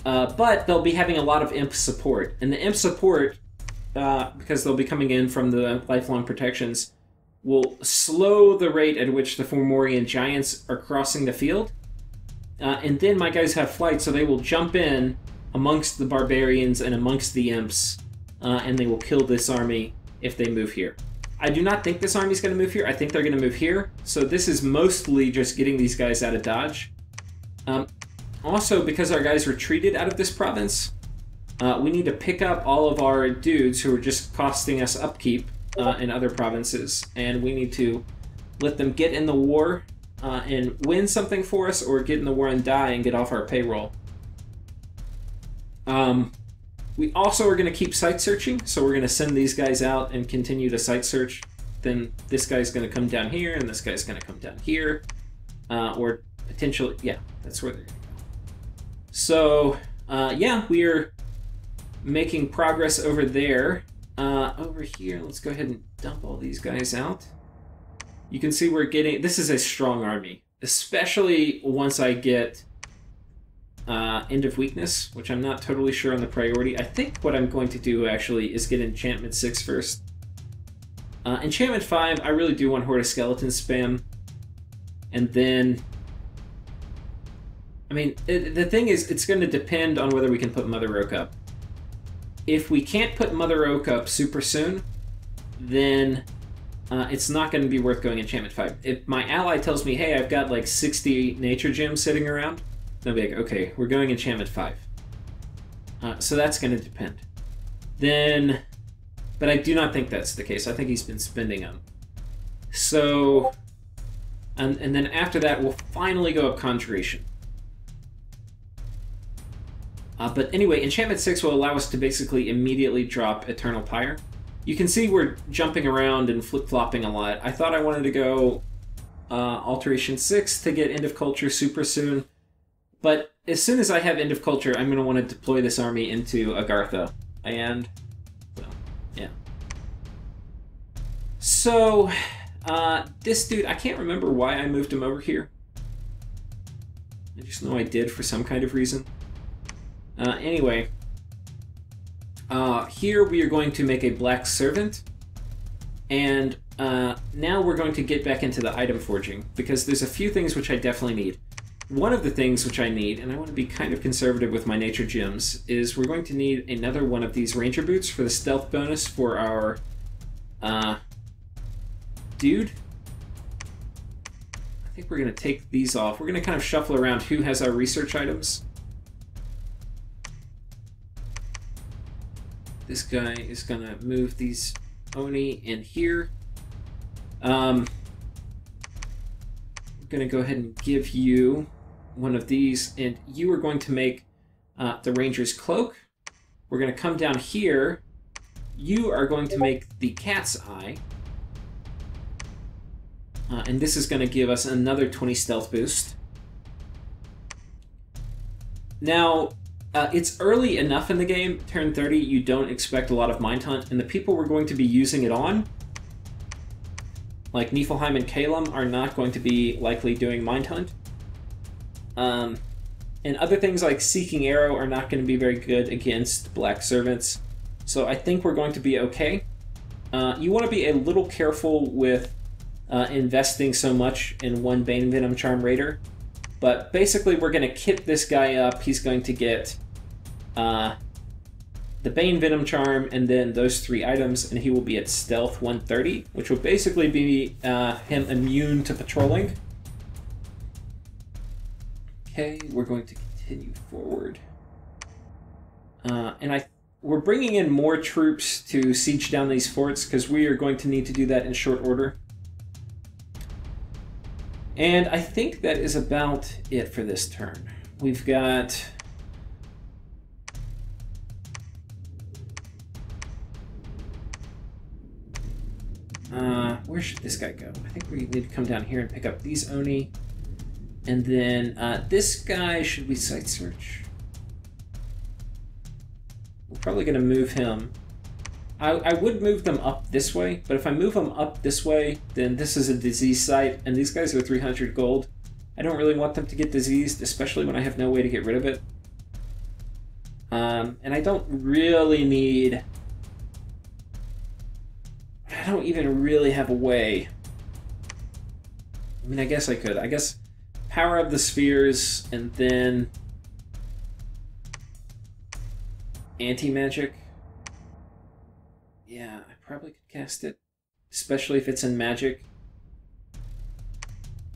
Speaker 1: but they'll be having a lot of imp support. And the imp support, because they'll be coming in from the lifelong protections, will slow the rate at which the Fomorian Giants are crossing the field. And then my guys have flight, so they will jump in amongst the barbarians and amongst the imps, and they will kill this army if they move here. I do not think this army's going to move here. I think they're going to move here. So this is mostly just getting these guys out of dodge. Also, because our guys retreated out of this province, we need to pick up all of our dudes who are just costing us upkeep in other provinces. And we need to let them get in the war and win something for us, or get in the war and die and get off our payroll. We also are going to keep site searching, so we're going to send these guys out and continue to site search. Then this guy's going to come down here, and this guy's going to come down here. Or potentially, yeah, that's where they're going to go. So, yeah, we are making progress over there. Over here, let's go ahead and dump all these guys out. You can see we're getting... This is a strong army, especially once I get... End of Weakness, which I'm not totally sure on the priority. I think what I'm going to do, actually, is get Enchantment 6 first. Enchantment 5, I really do want Horde of Skeletons spam. And then... I mean, the thing is, it's going to depend on whether we can put Mother Oak up. If we can't put Mother Oak up super soon, then it's not going to be worth going Enchantment 5. If my ally tells me, hey, I've got like 60 Nature Gems sitting around, they'll be like, okay, we're going Enchantment 5. So that's going to depend. Then, but I do not think that's the case. I think he's been spending them. So, and then after that, we'll finally go up Conjuration. But anyway, Enchantment 6 will allow us to basically immediately drop Eternal Pyre. You can see we're jumping around and flip-flopping a lot. I thought I wanted to go Alteration 6 to get End of Culture super soon. But as soon as I have End of Culture, I'm going to want to deploy this army into Agartha. And, well, yeah. So, this dude, I can't remember why I moved him over here. I just know I did for some kind of reason. Anyway, here we are going to make a Black Servant. And now we're going to get back into the item forging, because there's a few things which I definitely need. One of the things which I need, and I want to be kind of conservative with my nature gems, is we're going to need another one of these ranger boots for the stealth bonus for our dude. I think we're going to take these off. We're going to kind of shuffle around who has our research items. This guy is going to move these Oni in here. I'm going to go ahead and give you one of these, and you are going to make the Ranger's Cloak, We're going to come down here. You are going to make the cat's eye. And this is going to give us another 20 stealth boost. Now, it's early enough in the game, turn 30, you don't expect a lot of Mind Hunt, and the people we're going to be using it on, like Niflheim and Kalem, are not going to be likely doing Mind Hunt. And other things like Seeking Arrow are not going to be very good against Black Servants. So I think we're going to be okay. You want to be a little careful with investing so much in one Bane Venom Charm Raider. But basically we're going to kit this guy up. He's going to get the Bane Venom Charm and then those 3 items, and he will be at Stealth 130, which will basically be him immune to patrolling. Okay, we're going to continue forward. And we're bringing in more troops to siege down these forts, because we are going to need to do that in short order. And I think that is about it for this turn. We've got... where should this guy go? I think we need to come down here and pick up these Oni. And then this guy, should we site search? We're probably going to move him. I would move them up this way, but if I move them up this way, then this is a disease site, and these guys are 300 gold. I don't really want them to get diseased, especially when I have no way to get rid of it. And I don't really need... I don't even really have a way. I mean, I guess I could. I guess power up the spheres, and then anti-magic. Yeah, I probably could cast it, especially if it's in magic.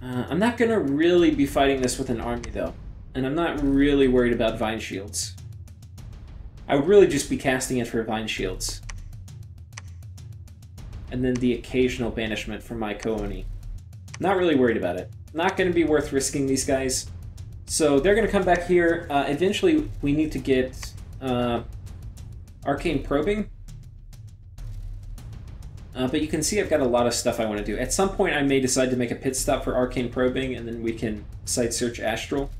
Speaker 1: I'm not going to really be fighting this with an army, though, and I'm not really worried about Vine Shields. I would really just be casting it for Vine Shields. And then the occasional banishment for my Kooni. Not really worried about it. Not going to be worth risking these guys. So they're going to come back here. Eventually, we need to get Arcane Probing. But you can see I've got a lot of stuff I want to do. At some point, I may decide to make a pit stop for Arcane Probing, and then we can site search Astral.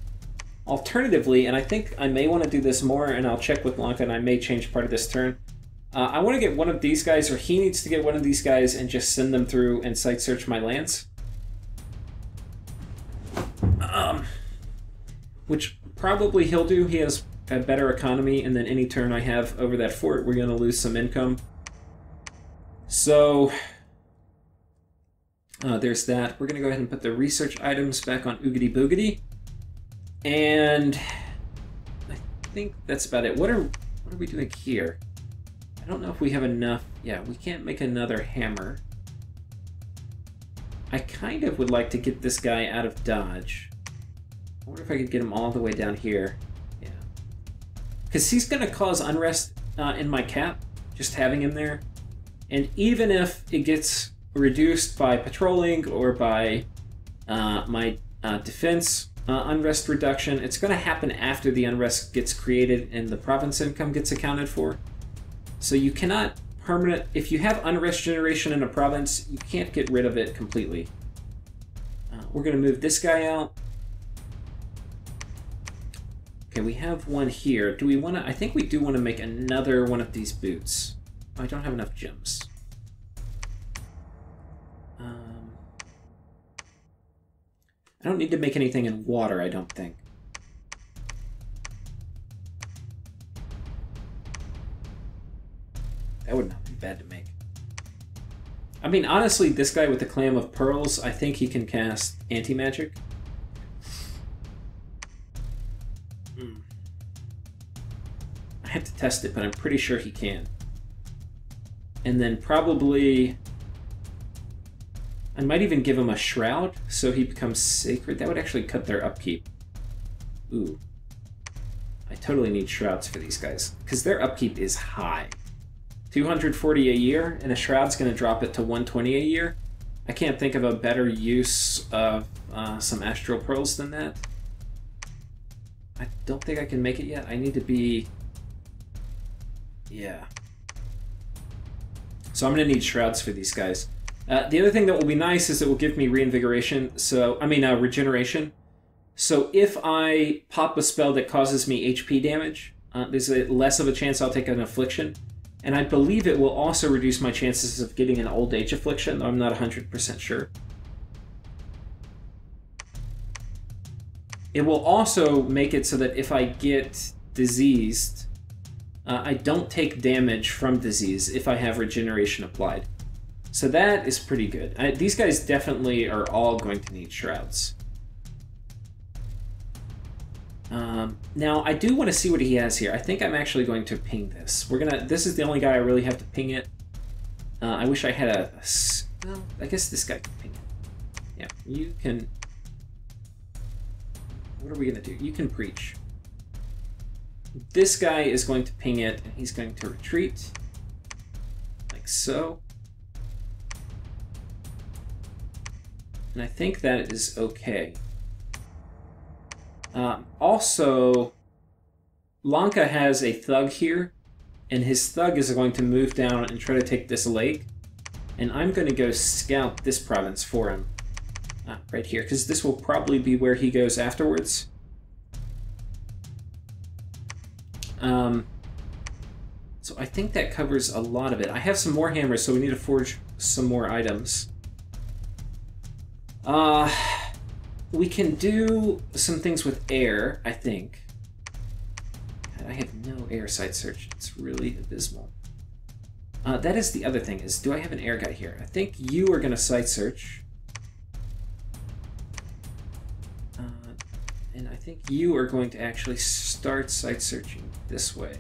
Speaker 1: Alternatively, and I think I may want to do this more, and I'll check with Blanca, and I may change part of this turn. I want to get one of these guys, or he needs to get one of these guys, and just send them through and site search my lands. Which probably he'll do. He has a better economy, and then any turn I have over that fort, we're going to lose some income. So, there's that. We're going to go ahead and put the research items back on Oogity Boogity. And I think that's about it. What are we doing here? I don't know if we have enough. Yeah, we can't make another hammer. I kind of would like to get this guy out of dodge. I wonder if I could get him all the way down here. Yeah. Because he's going to cause unrest in my cap, just having him there. And even if it gets reduced by patrolling or by my defense unrest reduction, it's going to happen after the unrest gets created and the province income gets accounted for. So you cannot if you have unrest generation in a province, you can't get rid of it completely. We're going to move this guy out. Okay, we have one here. Do we want to... I think we do want to make another one of these boots. I don't have enough gems. I don't need to make anything in water, I don't think. That would not be bad to make. I mean, honestly, this guy with the Clam of Pearls, I think he can cast anti-magic. I have to test it, but I'm pretty sure he can. And then probably... I might even give him a Shroud, so he becomes Sacred. That would actually cut their upkeep. Ooh. I totally need Shrouds for these guys, because their upkeep is high. 240 a year, and a Shroud's going to drop it to 120 a year. I can't think of a better use of some Astral Pearls than that. I don't think I can make it yet. I need to be... Yeah. So I'm going to need shrouds for these guys. The other thing that will be nice is it will give me reinvigoration. So, I mean, regeneration. So if I pop a spell that causes me HP damage, there's less of a chance I'll take an affliction. And I believe it will also reduce my chances of getting an old age affliction, though I'm not 100% sure. It will also make it so that if I get diseased, I don't take damage from disease if I have regeneration applied. So that is pretty good. These guys definitely are all going to need shrouds. Now, I do want to see what he has here. I think I'm actually going to ping this. This is the only guy I really have to ping it. I wish I had well, I guess this guy can ping it. Yeah, you can... What are we going to do? You can preach. This guy is going to ping it, and he's going to retreat. Like so. And I think that is okay. Also, Lanka has a thug here, and his thug is going to move down and try to take this lake. And I'm going to go scout this province for him. Right here, because this will probably be where he goes afterwards. So I think that covers a lot of it. I have some more hammers, so we need to forge some more items. We can do some things with air, I think. God, I have no air site search. It's really abysmal. That is the other thing, is do I have an air guy here? I think you are going to site search. And I think you are going to actually start site searching this way.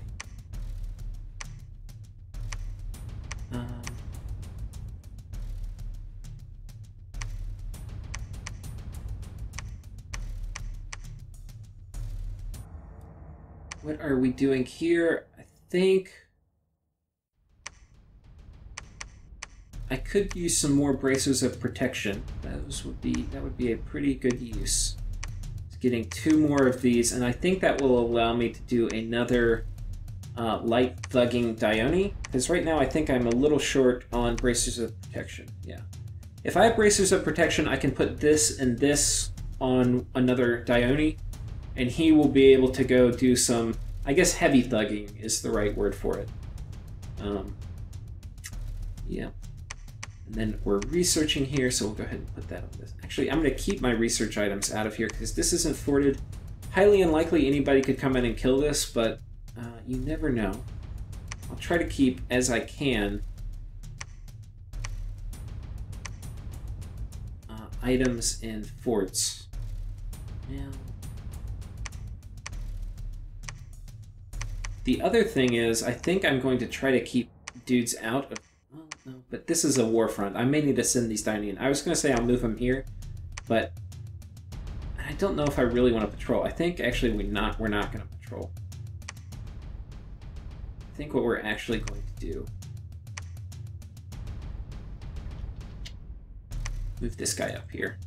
Speaker 1: What are we doing here? I think I could use some more bracers of protection. That would be a pretty good use. Getting 2 more of these, and I think that will allow me to do another light thugging Dione, because right now I think I'm a little short on bracers of protection. Yeah. If I have bracers of protection, I can put this and this on another Dione, and he will be able to go do some, I guess heavy thugging is the right word for it. Yeah. And then we're researching here, so we'll go ahead and put that on this. Actually, I'm going to keep my research items out of here because this isn't forted. Highly unlikely anybody could come in and kill this, but you never know. I'll try to keep, as I can, items in forts. Yeah. The other thing is, I think I'm going to try to keep dudes out of... Well, no, but this is a war front. I may need to send these down in. I was going to say I'll move them here, but I don't know if I really want to patrol. I think actually we're not going to patrol. I think what we're actually going to do... Move this guy up here.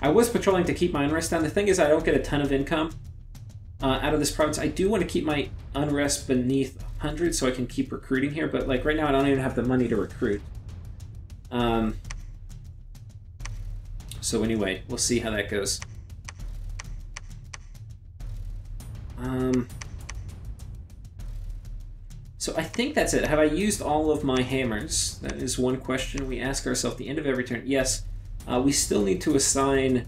Speaker 1: I was patrolling to keep my unrest down. The thing is I don't get a ton of income out of this province. I do want to keep my unrest beneath 100 so I can keep recruiting here, but like right now I don't even have the money to recruit. So anyway, we'll see how that goes. So I think that's it. Have I used all of my hammers? That is one question we ask ourselves at the end of every turn. Yes. We still need to assign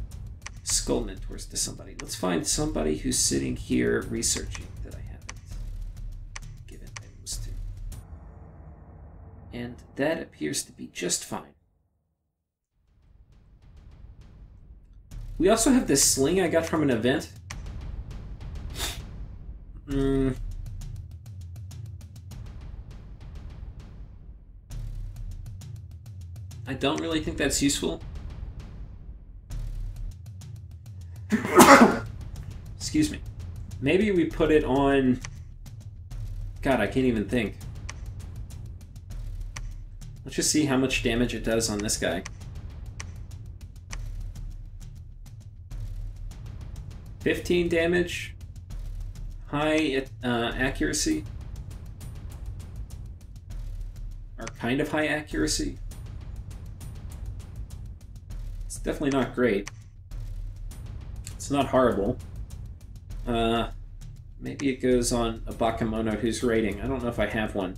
Speaker 1: skull mentors to somebody. Let's find somebody who's sitting here researching that I haven't given items to. And that appears to be just fine. We also have this sling I got from an event. I don't really think that's useful. Excuse me. Maybe we put it on... God, I can't even think. Let's just see how much damage it does on this guy. 15 damage. High accuracy. kind of high accuracy. It's definitely not great. It's not horrible. Maybe it goes on a Bakemono who's raiding. I don't know if I have one.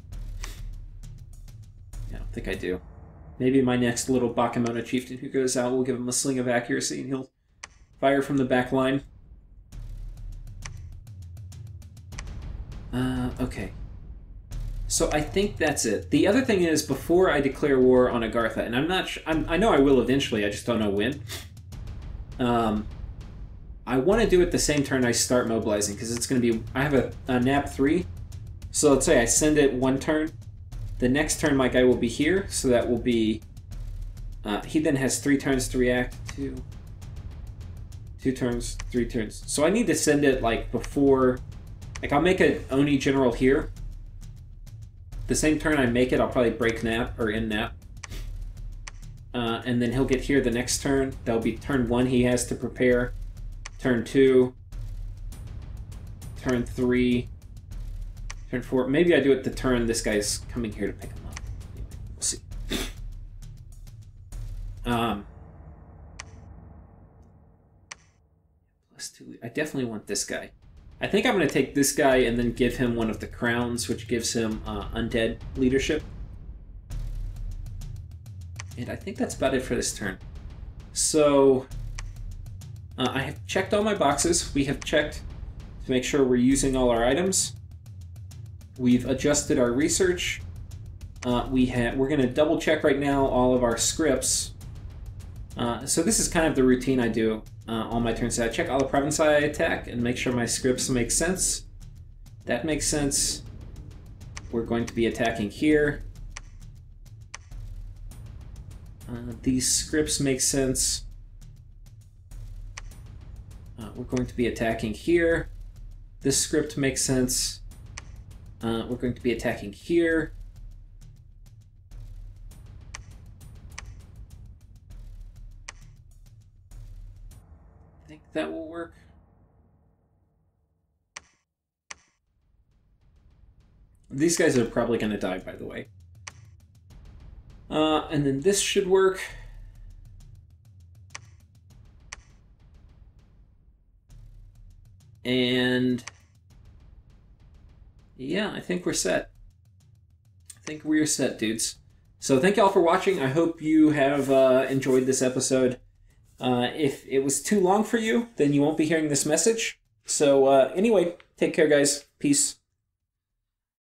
Speaker 1: Yeah, I don't think I do. Maybe my next little Bakemono chieftain who goes out will give him a sling of accuracy and he'll fire from the back line. Okay. So I think that's it. The other thing is, before I declare war on Agartha, and I'm not I know I will eventually, I just don't know when. I want to do it the same turn I start mobilizing, because it's going to be... I have a nap 3, so let's say I send it one turn. The next turn my guy will be here, so that will be... he then has 3 turns to react to... 2 turns, 3 turns. So I need to send it, like, before... Like, I'll make an Oni general here. The same turn I make it, I'll probably break nap, or end nap. And then he'll get here the next turn. That'll be turn 1 he has to prepare. Turn 2. Turn 3. Turn 4. Maybe I do it the turn this guy's coming here to pick him up. Anyway, we'll see. +2. I definitely want this guy. I think I'm going to take this guy and then give him one of the crowns, which gives him undead leadership. And I think that's about it for this turn. So, I have checked all my boxes. We have checked to make sure we're using all our items. We've adjusted our research. We're going to double check right now all of our scripts. So this is kind of the routine I do all my turns. I check all the provinces I attack and make sure my scripts make sense. That makes sense. We're going to be attacking here. These scripts make sense. We're going to be attacking here. This script makes sense. We're going to be attacking here. I think that will work. These guys are probably going to die, by the way. And then this should work. And yeah, I think we're set. I think we're set, dudes. So thank y'all for watching. I hope you have enjoyed this episode. If it was too long for you, then you won't be hearing this message. So anyway, take care, guys. Peace.